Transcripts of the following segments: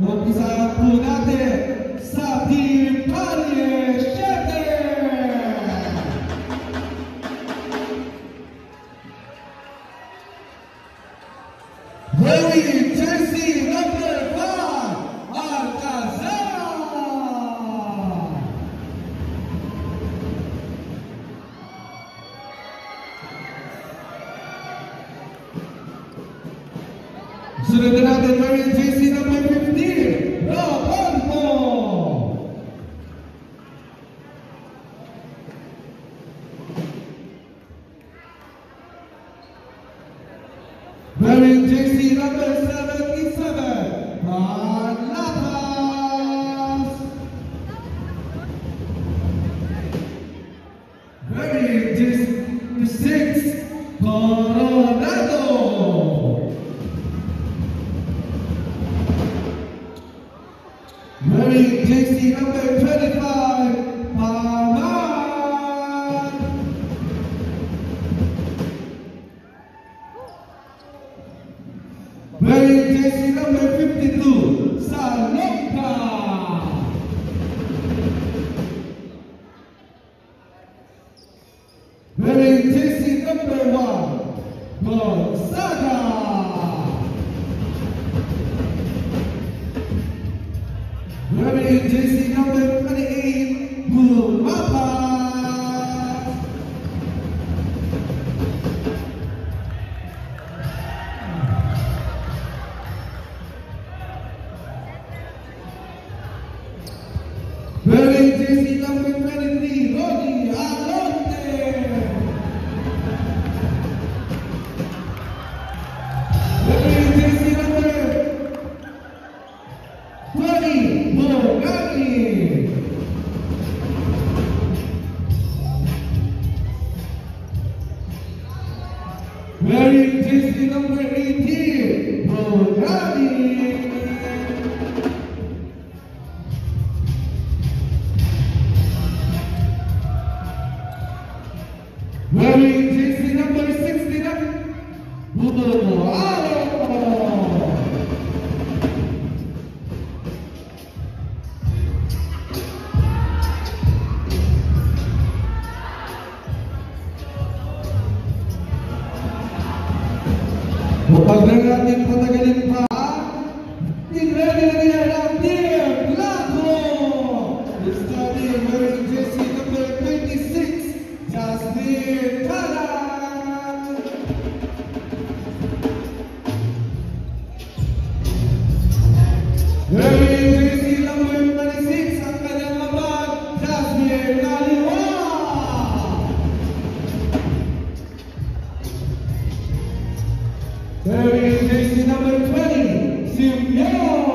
Umpisa po natin sa Team Calle 7. Wearing jersey number 5, Alcazar. Sunod na natin wearing jersey number 15, Roberto. Wearing jersey number 77, Malapas. Wearing jersey number 6, Coronado. Wearing jersey number 25, Paman. Wearing jersey number 52, Salonga. Wearing jersey number 1, Gonzaga. Wearing jersey number 28, Bumapa. Wearing jersey number 23, Rodi Alonte. Wearing jersey number 20, Mogami. Wearing jersey number 18, Mogami. Wearing jersey number 69, Budoalo. Huwag na natin patagalin pa. Ready na nila ang Team Blanco. Starting wearing jersey number 26, Jasmine Taran. Wearing jersey number 26, ang kanyang laban, Jasmine Naliwa. Wearing jersey number 20, Simeon.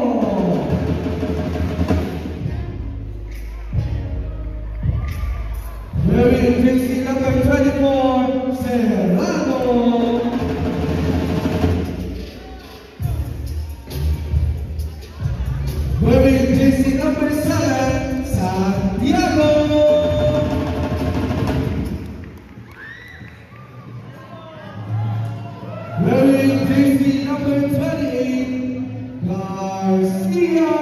Wearing jersey number 24, Serrano. Wearing jersey number 7, Santiago. Wearing jersey number 28, Garcia.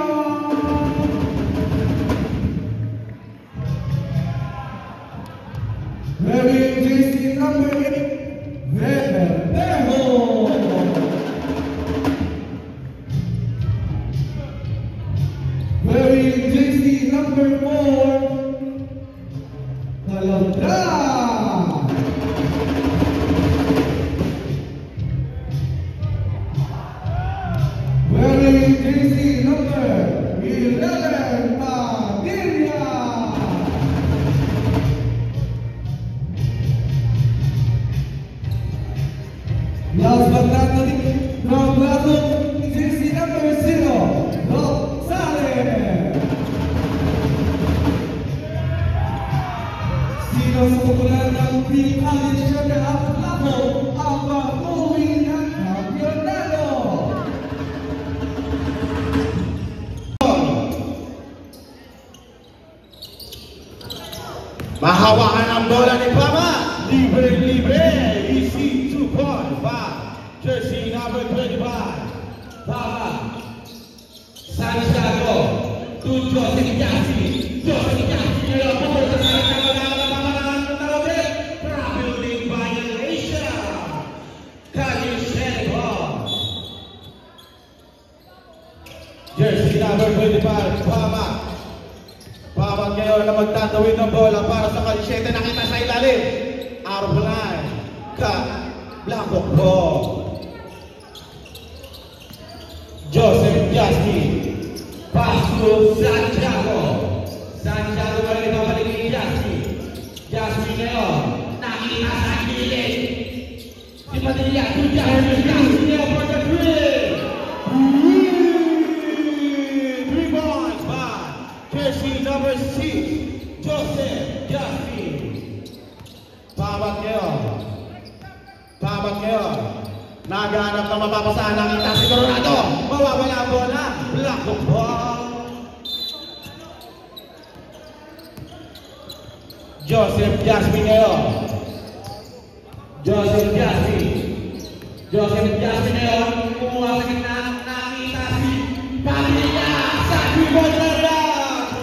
Wearing jersey number 8, Verdejo. Wearing jersey number 4, Talondra. Wearing jersey number 11, Padilla. Last but not least, from Blanco, jersey number 0, Rosales. Sino sa popular ng Team Calle 7 at Blanco ang pag-uwi ng kampyonato? Mahawakan ang bola ni Pama. Libre-libre. Easy 2.5. Jersey number 25. Pama. Santiago to Joseph Yasi. Joseph Yasi ngayon po sa kanyang pagkakapangalan ng Tarobet. Traveling violation. Kali Shenko. Jersey number 25, Pama. Pama ngayon na magtatawid ng bola para sa Kalisyete. Nakita sa ilalim. Out of the line. Blackbook po. Joseph Jasky. Pass to Santiago. Santiago pa rin babalik ni Jasky. Jasky ngayon. Nakita sa gilid. Si Padilla to Jasky. Jasky ngayon for the three. 3 points by jersey number 6, Joseph Jasky. Pamat ngayon. Naghanap na mapapasahan ng kita si Coronado. Mawawala ang bola. Black ball. Joseph Jasky ngayon. Joseph Jasky. Joseph Jasky ngayon. Kumuha sa gitna. Nakita si Padilla. Sa tribon na lang.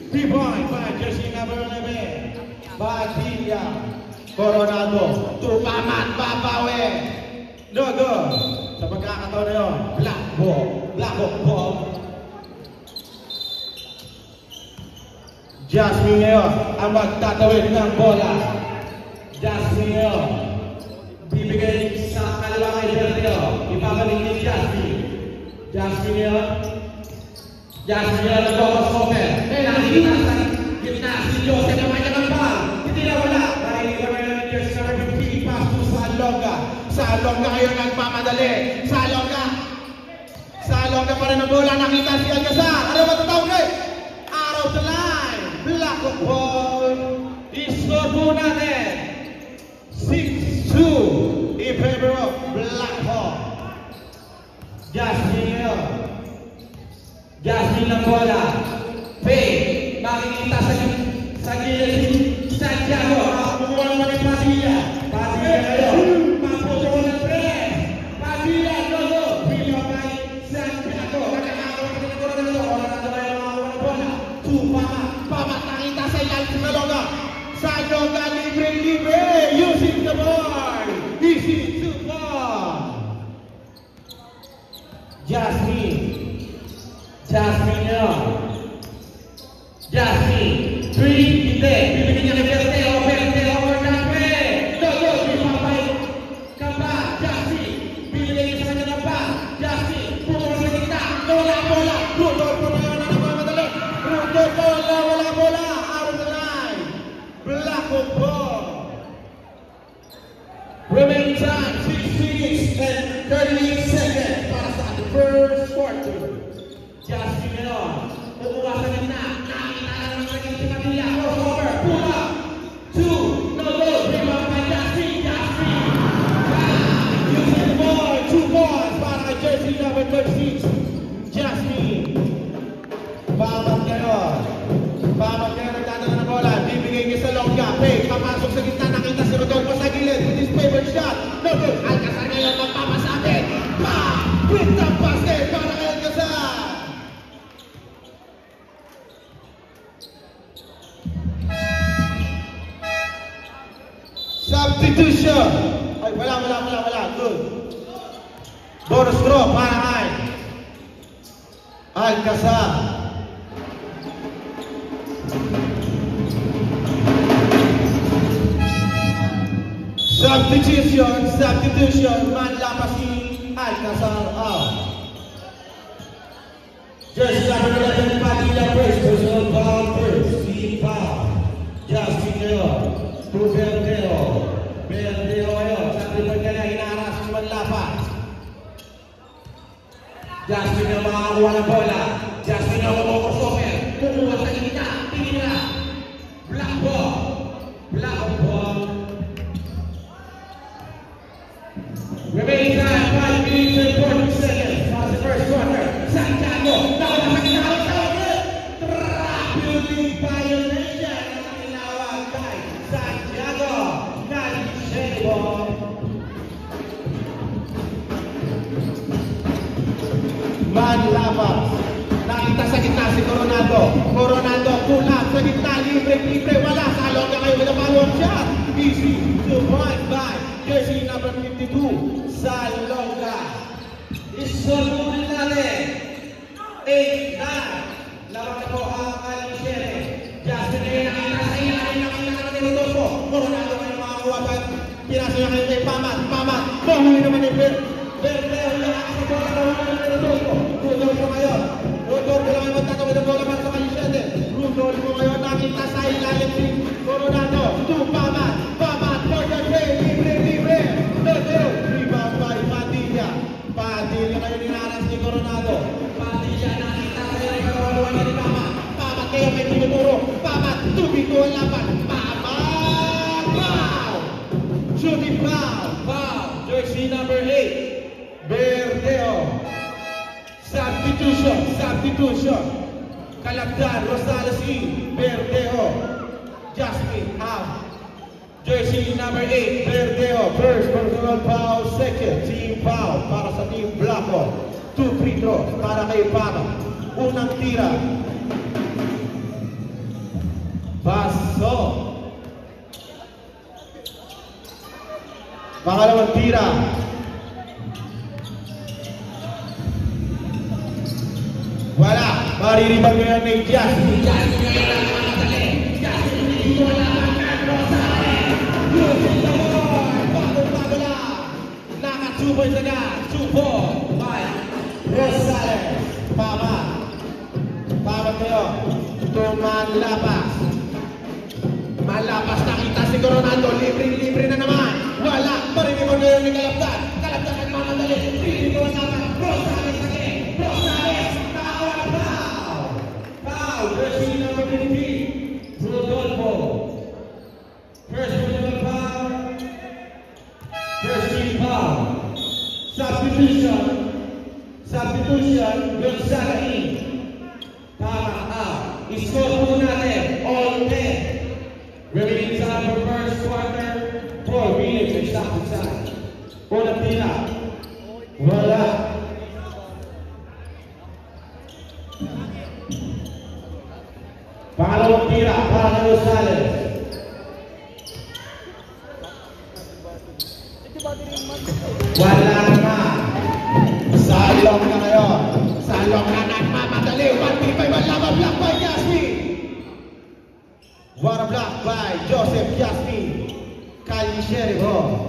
3 points by jersey number 11, Padilla. Coronado, Tupaman, Babawe. No good. Sa pagkakataon na yun, Black ball. Jasmine ngayon ang magtatawid ng bola. Jasky ngayon. Bibigay sa kalawa kay Berteo. Ibabalik ni Jasky. Jasky ngayon. Jasky ngayon nag-crossover. Nakikita sa gitna si Joseph na kanya ng ball. Hindi na wala. Nakikita mo yung jersey number 15. Pass to Salonga. Salonga ngayon nagmamadali. Salonga pa rin ang bola. Nakita si Alcazar. Ano ba tatawag ngayon? Out of the line. Black ball. I-score po natin. 6-2 in favor of Black Hawk. Jasky ngayon. Jasky ng bola. Pay. Makikita sa gilid si Santiago. Kumuha naman ni Padilla. Padilla ngayon. Mapuso ng press. Padilla, no. William by Santiago. Nakakagawa ka ng bola na ito. Oras na naman yung mga bola. Pama nakita sa ilalim si Salonga libre using the board. Easy to ball. Jasky ngayon. Jasky. 3, hindi. Bibigyan niya kay Berteo over that way. No, bibabay. Kamba, Jasky. Bibigyan niya sa kanya ng pass. Jasky. Pumura sa gitna. Wala bola. Rudolph pa ngayon na nagmamadali. Rudolph wala bola. Out of the line. Black ball. Remaining time, 6 minutes and 38 seconds para sa first quarter. Jasky ngayon. Kumuha sa gitna. Nakita lang ng naging si Padilla. Crossover. Pull up. 2. No goal. Rebound by Jasky. Using the ball. 2 balls para jersey number 36. Jasmine. Pamat ngayon nagdadala ng bola. Bibigay niya sa Salonga. Pay. Papasok sa gitna. Nakita si Rodolfo sa gilid. With his favorite shot. No good. Alcazar ngayon magpapasakin. With the basket para kay Alcazar. Substitution. Ay, wala. Good. Bonus draw para kay Alcazar. Substitution. Manlapas si Alcazar out. Jersey number 11, Padilla first. Personal foul first. Team foul. Jasky ngayon. To Berteo. Berteo ngayon. Sa tribon ka na, inaras ng Manlapas. Jasky ngayon makakakuha ng bola. Jasky ngayon mag-crossover. Kumuha sa gitna. Tira. Black ball. Remaining time, 5 minutes and 40 seconds. Para sa first quarter. Santiago. Traveling violation. Ang tinawag kay Santiago. Nalishebo. Coronado, pull up sa gitna, libre, wala. Salong na kayo with a follow-up shot. Easy, 2 points by jersey number 52, Salonga. Isunod natin. 8-9. Laban na po ang Aliciere. Justin Ray nakita sa ilalim ng Rodolfo. Coronado kayo makakuha pa. Pinasaya kayo kay Pamat. Mahuli naman ni Verde. Ulang sa bola na huli ng Rodolfo. Rodolfo ngayon. Rodolfo lang ang magtatawid ng bola para sa Aliciere. Rodolfo ngayon nakita sa ilalim si Coronado. To Pamat. For the play. Libre. Rebound by Padilla. Padilla ngayon inaras ni Coronado. Padilla nakita sa ilalim ng Rodolfo ni Pamat. Pamat kayo may tinuturo. Pamat. 2v2 ang laban. Pamat. Foul. Shooting foul. Jersey number 8. Verdeo. Substitution. Kalagdan, Rosales E. Verdeo. Jasmine out. Jersey number 8, Verdeo. First personal foul, second team foul para sa team Blanco. 2 free throws para kay Pama. Unang tira. Paso. Pangalawang tira. Wala. Mariribag ngayon ni Jasmine. Bago lang. Naka 2 points agad. 2-4 by Rosales. Pamat kayo. Malapas nakita si Coronado. Libre na naman. Wala. Mariribag ngayon ni Kalabdan. Kalabdan nagmamadali. Libre ko naman. Rosales again. Jersey number 15, Rodolfo. First personal foul. First team foul. Substitution, Gonzaga in. Tama out. I-score po natin, all 10. Remaining time for first quarter, 4 minutes and stop inside. Unang tira. Wala. Pangalawang tira para kay Rosales. Wala na. Salong na ngayon. Salong na nagmamadali. 1-3-5 ang laban. Block by Jasmine. What a block by Joseph Jasmine. Kali Sheribo.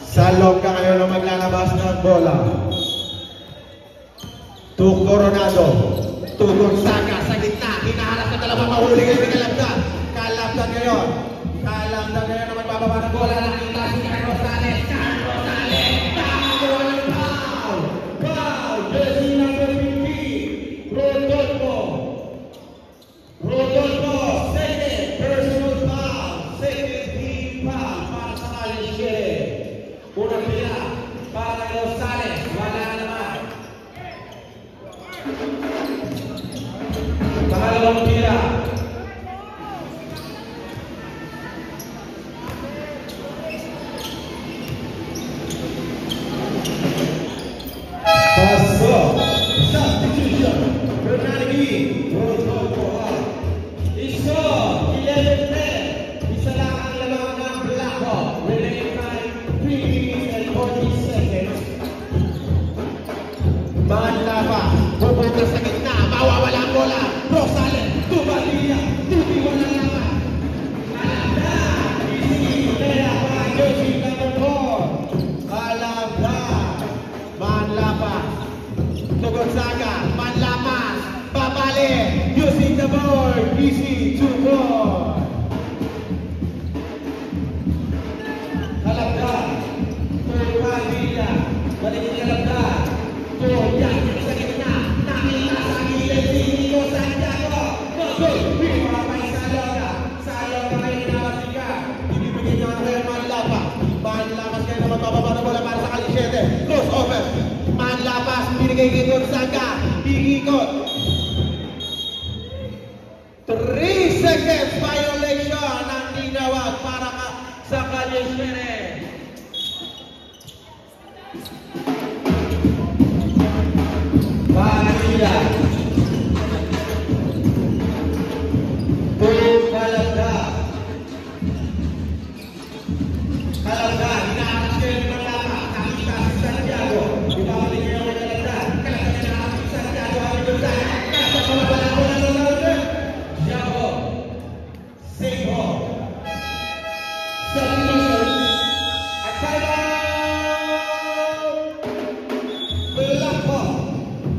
Salong na ngayon ang maglalabas ng bola. To Coronado. To Gonzaga sa gitna. Hinaharap na dalawang mahuli kayo ni Kalabdan. Kalabdan ngayon ang magbababa ng bola. Nakita si Rosales. Foul! Jersey number 15, Rodolfo, second personal foul. Second team foul para sa Aliciere. Unang tira para kay Rosales. Wala naman. Pangalawang tira. Paso. Substitution. Bernardi. Rodolfo. Iso. 11-10. Isa lang ang lamang ng Blanco. Remaining time, 3 minutes and 40 seconds. Manlapa. Pupunta sa gitna. Mawawala ang bola. Rosales. Tubalia. Tutiwan ang laban. Kalabdan. Easy. Kaya pa. Jersey number 4. Kalabdan. Manlapa. To Gonzaga. Manlapas. Babale. Using the board. Easy. 2-4. Kalabdan. Tubalia. Balik ni Kalabdan. Jasmine sa gitna. Nakita sa gilid si Nico Santiago. Para kay Salonga. Salonga may inawasiga. Ibibigay niya ang Real Manlapas. Manlapas kayo naman bababa ng bola para sa Aliciere. Crossover. Manlapas. Binigay kay Gonzaga. Ikot. 3 seconds violation ang tinawag para sa Aliciere. Kalabdan, inaanap kayo ng Manlapa. Nakita si Santiago. Ibabalik kayo kay Kalabdan. Kalabdan na inaanap si Santiago. Ang Gonzaga. Kasa pa mabala ko na lang. Diabo. Sego. Substitution. At time out! Blanco.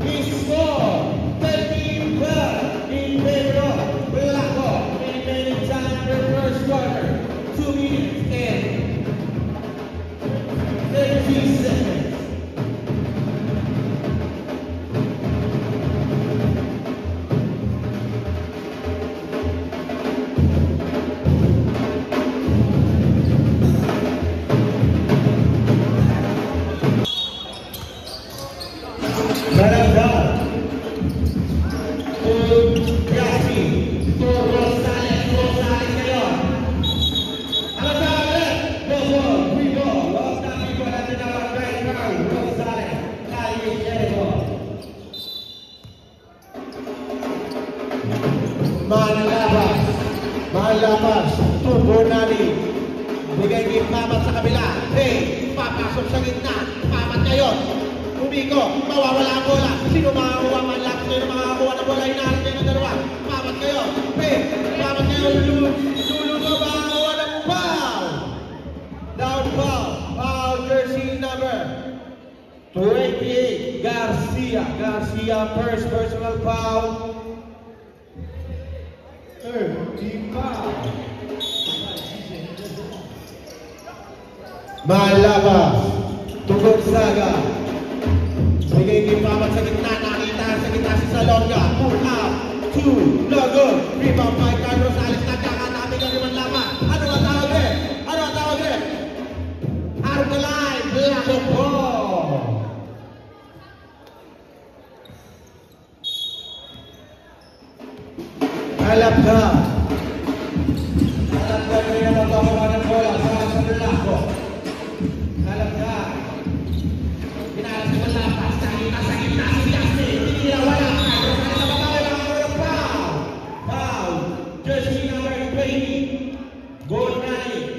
He scored 13-12 in favor of Blanco. Remaining time for first quarter. 2 minutes and 30 seconds. Barangay. Yassi. Rosales ngayon. Ang tawag. Bobol. Bibol. Lost na bibol na tinawag right now. Rosales. Kali Jericho. Manlapas. Tubo nani. Bigay ni Pamat sa kabila. Hey, papasok sa gitna. Pamat ngayon. Umiko, mawawala ang bola. Sino makakuha man lang? Sino makakuha ng bola? Hinaharap kayo ng dalawa. Pamat kayo. Pamat kayo. Luluto makakuha ng foul. Down foul. Foul jersey number 28. Garcia first personal foul. Third foul. Malabas. Tugod Saga. Bigay kay Pamat sa gitna, nakita sa gitna si Salonga. Pull up, 2, lagon. Rebound by Carlos Rosales. Nagkakatabi ka naman laban. Ano ang tawag eh? Out the line, black of ball. Kalabdan rin ang magkakawa ng bola para sa Blanco. Kalabdan. Pinalas sa Manlapas. Sa gitna si Yassi. Tinira wala. Foul. Jersey number 20. Goal 9.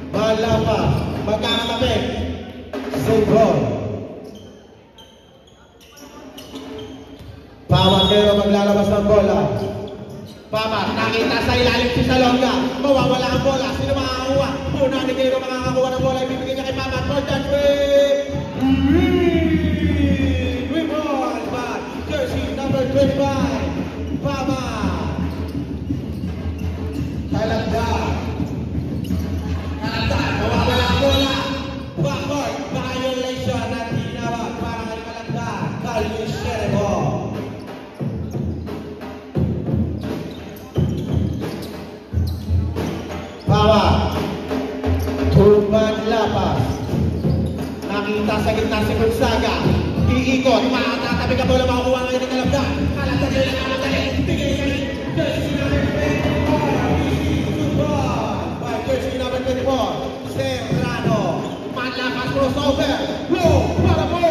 Manlapas, magkakatabi. Save ball. Pamat kayo maglalabas ng bola. Pamat, nakita sa ilalim si Salonga. Mawawala ang bola. Sino makakakuha? Muna ni kayo makakakuha ng bola. Ibibigay niya kay Pamat. For that way. Rebound by jersey number 25. Pamat. Kalabdan. Mawawala ang bola. Backward. Violation at tinawag para kay Kalabdan. Carlos Jericho. Pamat. Manlapas. Nakita sa gitna si Gonzaga. Iikot. Makatatabi ka bola. Makukuha ngayon ng Kalabdan. Kalabdan nila nakatali. Bigay ka rin. Jersey number 24. By jersey number 24. Serrano. Manlapas crossover. Blow. Para po.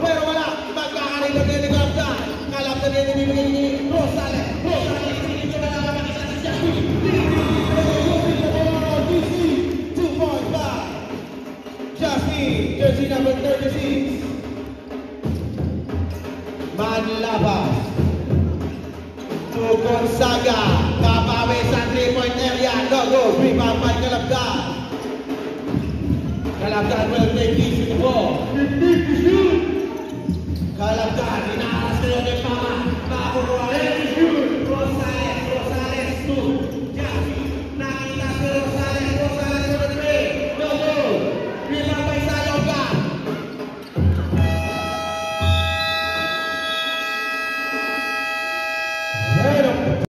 Pero wala. Magkakarin lang din ni Kalabdan. Kalabdan din ibibigay ni Rosales. Rosales. Hindi ko na nakakita si Jackie. Jersey number 36. Manlapas. To Gonzaga. Papawi sa 3-point area. Go. Rebound by Kalabdan. Kalabdan will take this to the ball. Kalabdan. Inaaras kayo kay Pamat. Makakukuha